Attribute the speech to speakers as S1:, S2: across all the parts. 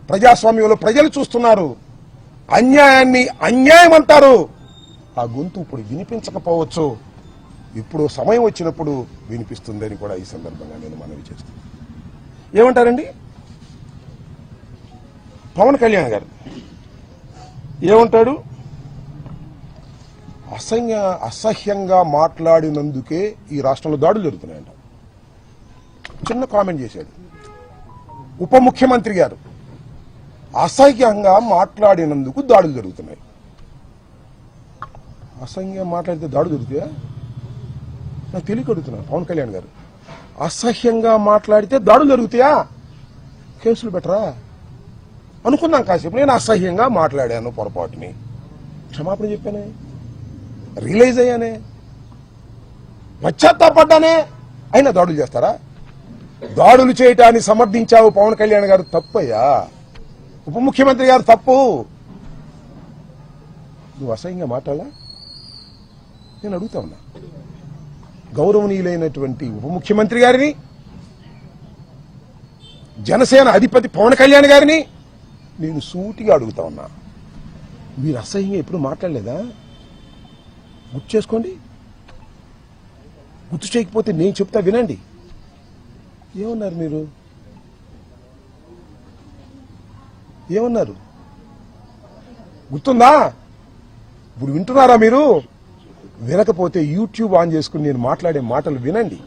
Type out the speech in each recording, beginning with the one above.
S1: ప్రజాస్వామ్యంలో ప్రజలు చూస్తున్నారు. అన్యాయాన్ని అన్యాయం అంటారు. ఆ గొంతు ఇప్పుడు వినిపించకపోవచ్చు, ఇప్పుడు సమయం వచ్చినప్పుడు వినిపిస్తుందని కూడా ఈ సందర్భంగా నేను మనవి చేస్తాను. ఏమంటారండి పవన్ కళ్యాణ్ గారు? ఏమంటాడు? అసహ్యంగా మాట్లాడినందుకే ఈ రాష్ట్రంలో దాడులు జరుగుతున్నాయంట. చిన్న కామెంట్ చేశాడు. ఉప ముఖ్యమంత్రి గారు అసహ్యంగా మాట్లాడినందుకు దాడులు జరుగుతున్నాయి. అసహ్యంగా మాట్లాడితే దాడులు జరుగుతాయా? నాకు తెలియక అడుగుతున్నాను పవన్ కళ్యాణ్ గారు. అసహ్యంగా మాట్లాడితే దాడులు జరుగుతాయా? కేసులు పెట్టరా? అనుకున్నాం కాసేపు. నేను అసహ్యంగా మాట్లాడాను, పొరపాటుని క్షమాపణ చెప్పానే, రియలైజ్ అయ్యానే, పశ్చాత్తాపడ్డానే, అయినా దాడులు చేస్తారా? దాడులు చేయటాన్ని సమర్థించావు పవన్ కళ్యాణ్ గారు, తప్పయ్యా. ఉప ముఖ్యమంత్రి గారు తప్పు. నువ్వు అసహ్యంగా మాట్లాడాలా? నేను అడుగుతా ఉన్నా. గౌరవనీయులైనటువంటి ఉప ముఖ్యమంత్రి గారిని, జనసేన అధిపతి పవన్ కళ్యాణ్ గారిని నేను సూటిగా అడుగుతా ఉన్నా. మీరు అసహ్యంగా ఎప్పుడు మాట్లాడలేదా? గుర్తు చేసుకోండి. గుర్తు చేయకపోతే నేను చెప్తా వినండి. ఏమన్నారు మీరు? ఏమన్నారు గుర్తుందా? ఇప్పుడు వింటున్నారా మీరు? వినకపోతే యూట్యూబ్ ఆన్ చేసుకుని నేను మాట్లాడే మాటలు వినండి.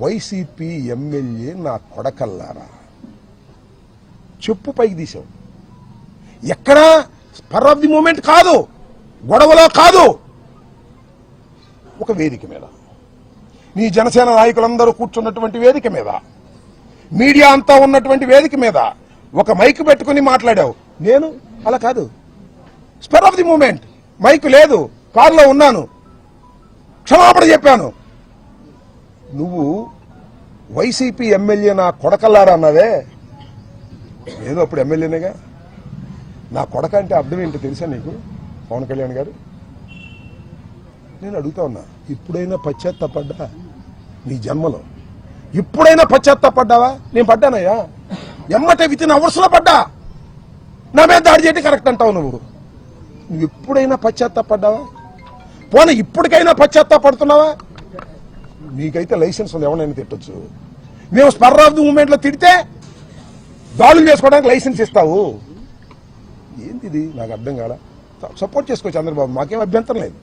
S1: వైసీపీ ఎమ్మెల్యే నా కొడకల్లారా, చెప్పు పైకి తీసావు. ఎక్కడా స్పర్ ఆఫ్ ది మూమెంట్ కాదు, గొడవలో కాదు, ఒక వేదిక మీద, నీ జనసేన నాయకులందరూ కూర్చున్నటువంటి వేదిక మీద, మీడియా అంతా ఉన్నటువంటి వేదిక మీద ఒక మైక్ పెట్టుకుని మాట్లాడావు. నేను అలా కాదు. Spur of the moment, mike లేదు, కారులో ఉన్నాను, క్షమాపణ చెప్పాను. నువ్వు వైసీపీ ఎమ్మెల్యే నా కొడకల్లారా అన్నావే, ఏదో అప్పుడు ఎమ్మెల్యేనేగా. నా కొడక అంటే అర్థం ఏంటో తెలుసా నీకు పవన్ కళ్యాణ్ గారు? నేను అడుగుతా ఉన్నా, ఇప్పుడైనా పశ్చాత్తాపడ్డా నీ జన్మలో? ఇప్పుడైనా పశ్చాత్తాపడ్డావా? నేను పడ్డానయ్యా, ఎమ్మటే విత్ ఇన్ అవర్స్ లో పడ్డా. నా మీద దాడి చేయడం కరెక్ట్ అంటావు నువ్వు ఎప్పుడైనా పశ్చాత్తాపడ్డావా? పోనీ ఇప్పటికైనా పశ్చాత్తాపడుతున్నావా? నీకైతే లైసెన్స్ ఉంది, ఎవరైనా తిట్టొచ్చు. మేము స్పర్ ఆఫ్ ది మూమెంట్ లో తిడితే దాడులు చేసుకోవడానికి లైసెన్స్ ఇస్తావు. ఏంటిది నాకు అర్థం కాల. సపోర్ట్ చేసుకో చంద్రబాబు, మాకేం అభ్యంతరం లేదు.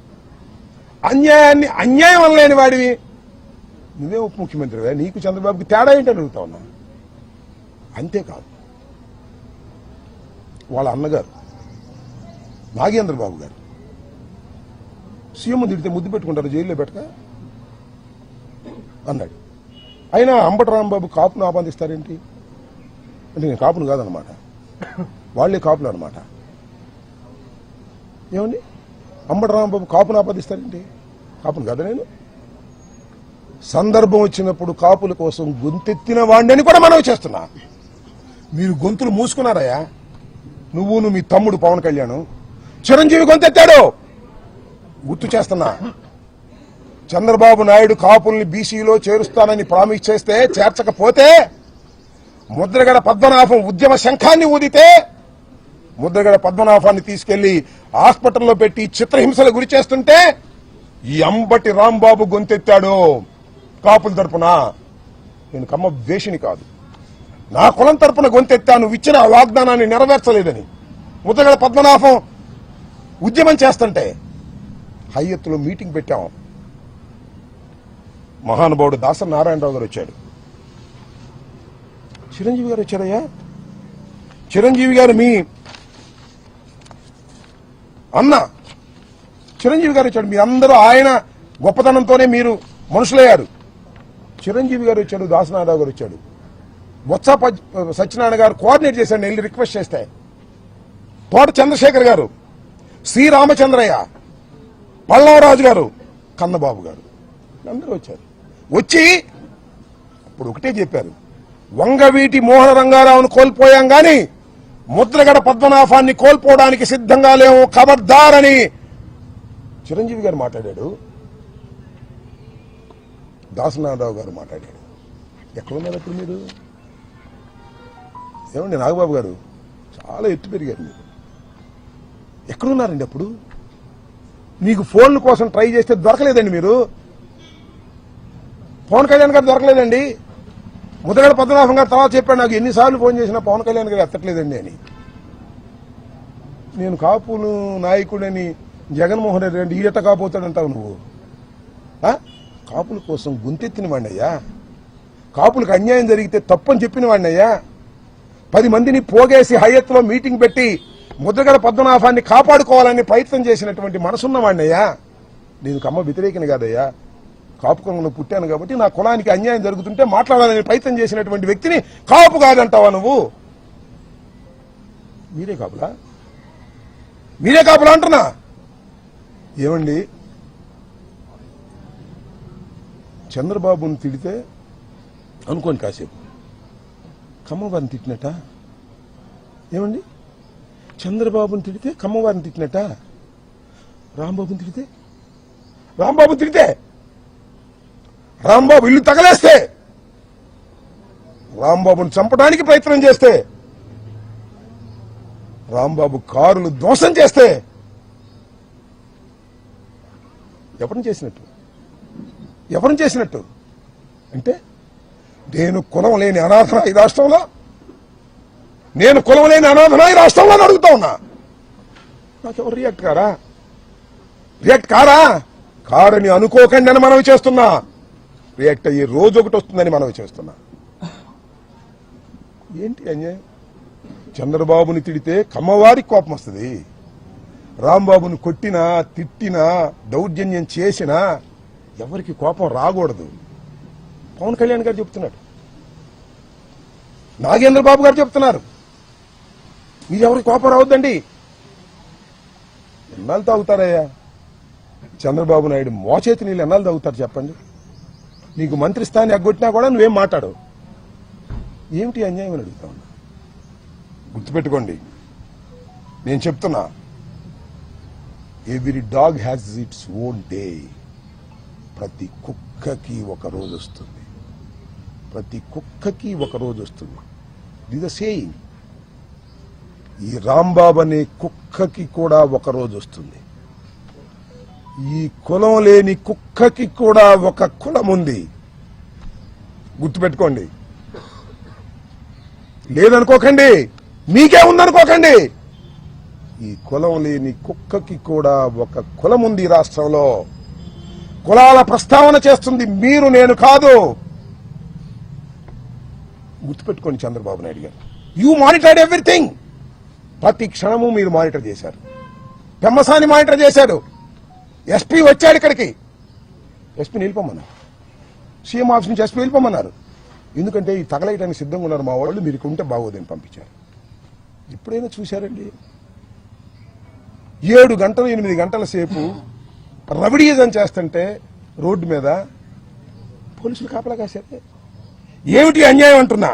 S1: అన్యాయాన్ని అన్యాయం అనలేని వాడివి నువ్వే ఉప ముఖ్యమంత్రివే, నీకు చంద్రబాబుకి తేడా ఏంటని అడుగుతా ఉన్నా. అంతేకాదు, వాళ్ళ అన్నగారు నాగేంద్ర బాబు గారు సీఎం తిడితే ముద్దు పెట్టుకుంటారు, జైల్లో పెట్టక అన్నాడు. అయినా అంబటి రాంబాబు కాపును ఆపాదిస్తారేంటి అంటే, నేను కాపును కాదనమాట, వాళ్లే కాపులు అనమాట. ఏమండి, అంబటి రాంబాబు కాపును ఆపాదిస్తారేంటి? కాపును కదా నేను. సందర్భం వచ్చినప్పుడు కాపుల కోసం గొంతెత్తిన వాడిని కూడా మనవి చేస్తున్నా. మీరు గొంతులు మూసుకున్నారయ్యా. నువ్వు మీ తమ్ముడు పవన్ కళ్యాణ్, చిరంజీవి గొంతెత్తాడు, గుర్తు చేస్తున్నా. చంద్రబాబు నాయుడు కాపుల్ని బీసీలో చేరుస్తానని ప్రామిస్ చేస్తే, చేర్చకపోతే, ముద్రగడ పద్మనాభం ఉద్యమ శంఖాన్ని ఊదితే, ముద్రగడ పద్మనాభాన్ని తీసుకెళ్లి హాస్పిటల్లో పెట్టి చిత్రహింసలు గురి చేస్తుంటే ఈ అంబటి రాంబాబు గొంతెత్తాడు కాపుల తరపున. నేను కమ్మ ద్వేషిని కాదు, నా కులం తరపున గొంతెత్తాను. ఇచ్చిన వాగ్దానాన్ని నెరవేర్చలేదని ముద్రగడ పద్మనాభం ఉద్యమం చేస్తుంటే హైయత్తులో మీటింగ్ పెట్టాం. మహానుభావుడు దాసరి నారాయణరావు గారు వచ్చాడు, చిరంజీవి గారు వచ్చారయ్యా. చిరంజీవి గారు మీ అన్న చిరంజీవి గారు వచ్చాడు. మీ అందరూ ఆయన గొప్పతనంతోనే మీరు మనుషులయ్యారు. చిరంజీవి గారు వచ్చాడు, దాసనారాయణ గారు వచ్చాడు, బొత్స సత్యనారాయణ గారు కోఆర్డినేట్ చేశాడు. వెళ్ళి రిక్వెస్ట్ చేస్తే తోట చంద్రశేఖర్ గారు, శ్రీ రామచంద్రయ్య, పల్లవరాజు గారు, కన్నబాబు గారు అందరూ వచ్చారు. వచ్చి అప్పుడు ఒకటే చెప్పారు, వంగవీటి మోహన రంగారావును కోల్పోయాం గాని ముద్రగడ పద్మనాభాన్ని కోల్పోవడానికి సిద్ధంగా లేవు, ఖబర్దారని చిరంజీవి గారు మాట్లాడాడు, దాసనారాయణరావు గారు మాట్లాడాడు. ఎక్కడున్నారు అప్పుడు మీరు? ఏమండి నాగబాబు గారు, చాలా ఎత్తు పెరిగారు మీరు. ఎక్కడున్నారండి అప్పుడు? మీకు ఫోన్ల కోసం ట్రై చేస్తే దొరకలేదండి మీరు. పవన్ కళ్యాణ్ గారు దొరకలేదండి. ముద్రగడ పద్మనాభం గారు తర్వాత చెప్పాడు నాకు, ఎన్నిసార్లు ఫోన్ చేసినా పవన్ కళ్యాణ్ గారు ఎత్తట్లేదండి అని. నేను కాపులు నాయకుడని జగన్మోహన్ రెడ్డి అంటే ఈడట కాపోతాడంటావు నువ్వు. కాపుల కోసం గొంతెత్తిన వాడినయ్యా, కాపులకు అన్యాయం జరిగితే తప్పని చెప్పిన వాడినయ్యా, 10 మందిని పోగేసి హయత్లో మీటింగ్ పెట్టి ముద్రగడ పద్మనాభాన్ని కాపాడుకోవాలని ప్రయత్నం చేసినటువంటి మనసున్న వాడినయ్యా. నేను కమ్మ వ్యతిరేకిని కాదయ్యా, కాపు కులంలో పుట్టాను కాబట్టి నా కులానికి అన్యాయం జరుగుతుంటే మాట్లాడాలని ప్రయత్నం చేసినటువంటి వ్యక్తిని కాపు కాదంటావా నువ్వు? మీరే కాపులా? మీరే కాపులా అంటున్నా. ఏమండి, చంద్రబాబుని తిడితే అనుకోని కాసేపు కమ్మవారిని తిట్టినట్ట. ఏమండి, చంద్రబాబుని తిడితే కమ్మవారిని తిట్టినట్ట. రాంబాబుని తిడితే రాంబాబు ఇల్లు తగలేస్తే, రాంబాబుని చంపడానికి ప్రయత్నం చేస్తే, రాంబాబు కారులు ధ్వంసం చేస్తే ఎవరిని చేసినట్టు అంటే నేను కులం లేని అనాథన ఈ రాష్ట్రంలో, అడుగుతా ఉన్నా. నాకెవరు రియాక్ట్ కారని అనుకోకండి అని మనవి చేస్తున్నా. రియాక్ట్ అయ్యే రోజు ఒకటి వస్తుందని మనవి చేస్తున్నా. ఏంటి అన్యాయం? చంద్రబాబుని తిడితే కమ్మవారికి కోపం వస్తుంది, రాంబాబుని కొట్టినా తిట్టినా దౌర్జన్యం చేసినా ఎవరికి కోపం రాకూడదు. పవన్ కళ్యాణ్ గారు చెప్తున్నాడు, నాగేంద్ర బాబు గారు చెప్తున్నారు, మీరు ఎవరికి కోపం రావద్దండి. ఎన్నాళ్ళు తాగుతారయ్యా చంద్రబాబు నాయుడు మోచేతి నీళ్ళు? ఎన్నాళ్ళు తాగుతారు చెప్పండి? నీకు మంత్రి స్థానాన్ని ఎగ్గొట్టినా కూడా నువ్వేం మాట్లాడవు. ఏమిటి అన్యాయం అని అడుగుతా ఉన్నా. గుర్తుపెట్టుకోండి, నేను చెప్తున్నా, every dog has its own day. ప్రతి కుక్కకి ఒక రోజు వస్తుంది, దిస్ ద సేయింగ్. ఈ రాంబాబు అనే కుక్కకి కూడా ఒక రోజు వస్తుంది. ఈ కులం లేని కుక్కకి కూడా ఒక కులం ఉంది, గుర్తుపెట్టుకోండి. లేదనుకోకండి, మీకే ఉందనుకోకండి. ఈ కులం లేని కుక్కకి కూడా ఒక కులం ఉంది. రాష్ట్రంలో కులాల ప్రస్తావన చేస్తుంది మీరు, నేను కాదు. గుర్తుపెట్టుకోండి, చంద్రబాబు నాయుడు గారు, యూ మానిటర్డ్ ఎవ్రీథింగ్. ప్రతి క్షణము మీరు మానిటర్ చేశారు. పెమ్మసాని మానిటర్ చేశాడు. ఎస్పీ వచ్చాడు ఇక్కడికి, ఎస్పీని వెళ్ళిపోమన్నారు. సీఎం ఆఫీస్ నుంచి ఎస్పీ వెళ్ళిపోమన్నారు. ఎందుకంటే ఈ తగలేయడానికి సిద్ధంగా ఉన్నారు మా వాళ్ళు, మీరు ఉంటే బాగోదని పంపించారు. ఎప్పుడైనా చూశారండి 7 గంటలు 8 గంటల సేపు రవిడీజం చేస్తుంటే రోడ్డు మీద పోలీసులు కాపలా కాశారు? ఏమిటి అన్యాయం అంటున్నా.